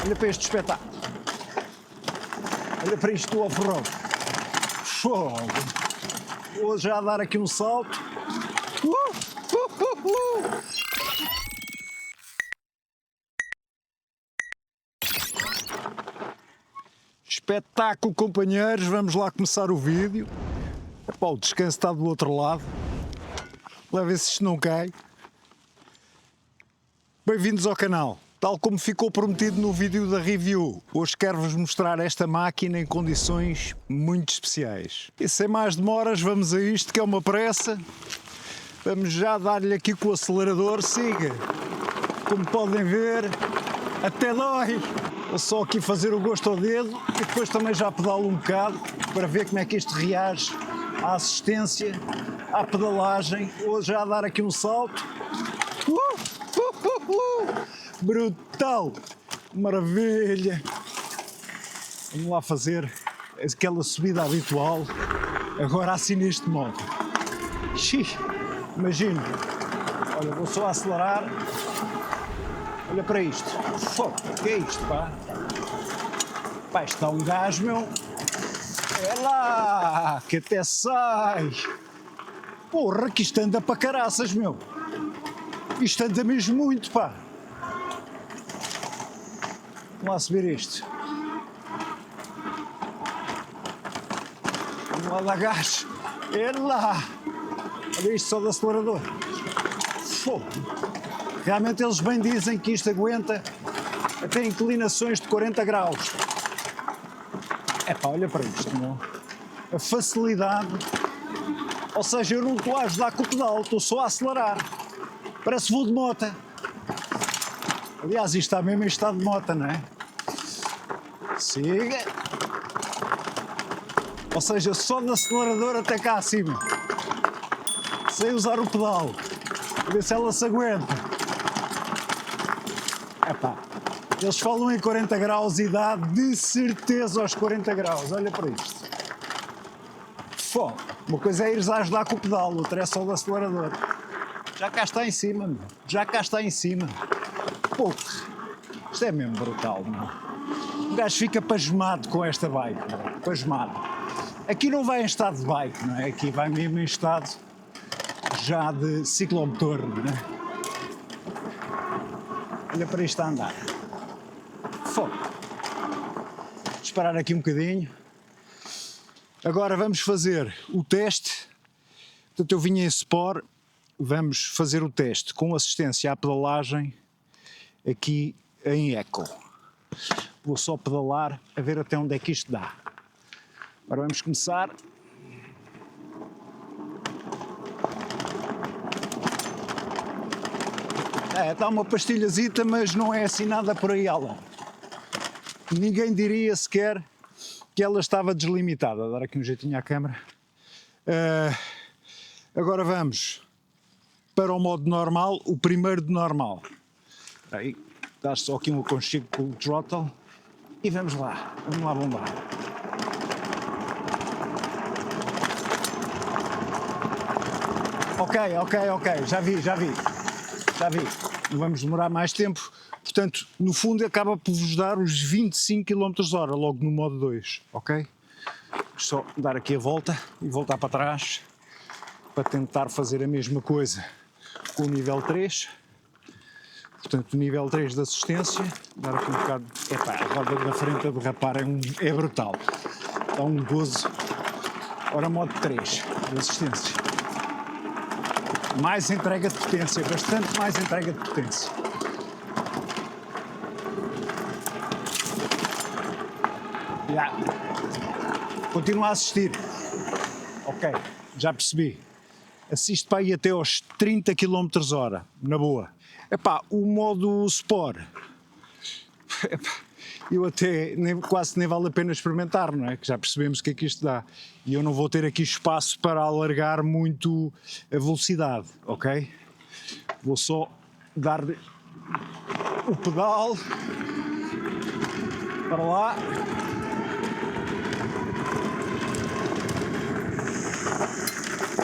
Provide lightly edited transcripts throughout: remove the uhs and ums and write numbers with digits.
Olha para este espetáculo. Olha para isto do off-road. Fogo. Vou já dar aqui um salto. Espetáculo, companheiros. Vamos lá começar o vídeo. Epá, o descanso está do outro lado. Lá ver se isto não cai. Bem-vindos ao canal. Tal como ficou prometido no vídeo da review, hoje quero-vos mostrar esta máquina em condições muito especiais. E sem mais demoras, vamos a isto que é uma pressa. Vamos já dar-lhe aqui com o acelerador, siga. Como podem ver, até dói. Vou só aqui fazer o gosto ao dedo e depois também já pedalo um bocado para ver como é que isto reage à assistência, à pedalagem. Vou já dar aqui um salto. Brutal! Maravilha! Vamos lá fazer aquela subida habitual, agora assim neste modo. Imagino, olha, vou só acelerar, olha para isto. Fogo, o que é isto, pá? Pá, está um gás, meu. É lá, que até sai. Porra, que isto anda para caraças, meu. Isto anda mesmo muito, pá. Vamos lá subir isto. Vamos lá dar gás. É lá. Olha isto só do acelerador. Fogo. Realmente eles bem dizem que isto aguenta até inclinações de 40 graus. Epá, olha para isto, meu. A facilidade. Ou seja, eu não estou a ajudar com o pedal, estou só a acelerar. Parece voo de moto. Aliás, isto está mesmo em estado de moto, não é? Siga. Ou seja, só do acelerador até cá acima. Sem usar o pedal. A ver se ela se aguenta. Epá, eles falam em 40 graus e dá de certeza aos 40 graus. Olha para isto. Fogo. Uma coisa é ires a ajudar com o pedal, outra é só do acelerador. Já cá está em cima, meu. Já cá está em cima. Pô, isto é mesmo brutal, meu. O gajo fica pasmado com esta bike, meu. Pasmado. Aqui não vai em estado de bike, não é? Aqui vai mesmo em estado já de ciclomotor, não é? Olha para isto a andar. Fogo. Vou parar aqui um bocadinho. Agora vamos fazer o teste. Portanto, eu vinha em Sport. Vamos fazer o teste com assistência à pedalagem aqui em Eco. Vou só pedalar a ver até onde é que isto dá. Agora vamos começar. Está uma pastilhazita, mas não é assim nada por aí além. Ninguém diria sequer que ela estava deslimitada. Vou dar aqui um jeitinho à câmera. Agora vamos para o modo normal, o primeiro de normal. Aí, dá só aqui um aconchego com o throttle e vamos lá bombar. Ok, já vi. Não vamos demorar mais tempo, portanto, no fundo acaba por vos dar os 25 km/h logo no modo 2, ok? Só dar aqui a volta e voltar para trás para tentar fazer a mesma coisa com o nível 3. Portanto, o nível 3 de assistência, dar aqui um bocado. Epá, a roda da frente a derrapar é brutal. Dá um gozo. Ora, modo 3 de assistência. Mais entrega de potência, bastante mais entrega de potência. Continua a assistir. Ok, já percebi. Assiste para aí até aos 30 km/h, na boa. Epá, o modo Sport, eu até quase nem vale a pena experimentar, não é? Que já percebemos o que é que isto dá. E eu não vou ter aqui espaço para alargar muito a velocidade, ok? Vou só dar o pedal para lá.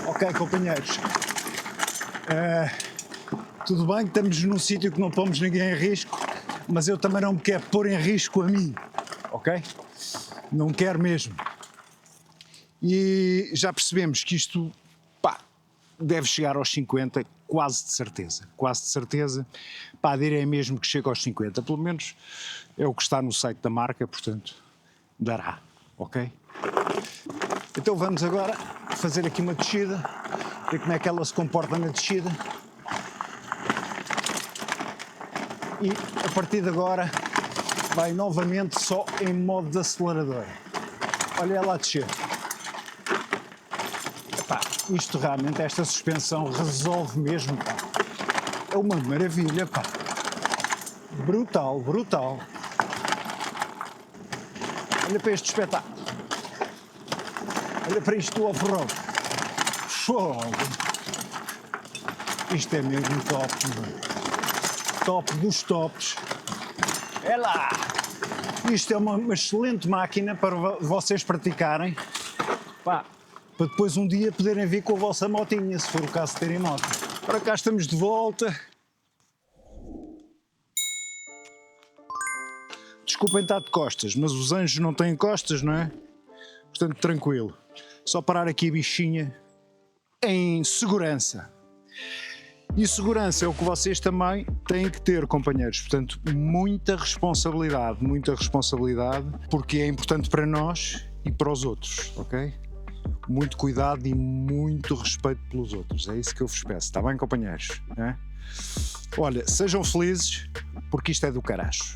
Ok, companheiros. Tudo bem, estamos num sítio que não pomos ninguém em risco. mas eu também não me quero pôr em risco a mim, ok? Não quero mesmo. E já percebemos que isto, pá, deve chegar aos 50, quase de certeza, quase de certeza. Pá, direi mesmo que chega aos 50, pelo menos é o que está no site da marca, portanto, dará, ok? Então vamos agora fazer aqui uma descida, ver como é que ela se comporta na descida. E a partir de agora vai novamente só em modo de acelerador. Olha ela a descer. Epá, isto realmente, esta suspensão resolve mesmo, pá. É uma maravilha, pá. Brutal, brutal. Olha para este espetáculo. Olha para isto do off-road. Fogo. Isto é mesmo top, mano. Top dos tops. É lá! Isto é uma excelente máquina para vocês praticarem. Pá, para depois um dia poderem vir com a vossa motinha, se for o caso de terem moto. Ora, cá estamos de volta. Desculpem estar de costas, mas os anjos não têm costas, não é? Portanto, tranquilo. Só parar aqui a bichinha em segurança. E segurança é o que vocês também têm que ter, companheiros. Portanto, muita responsabilidade, porque é importante para nós e para os outros, ok? Muito cuidado e muito respeito pelos outros. É isso que eu vos peço, está bem, companheiros? É? Olha, sejam felizes, porque isto é do caraço.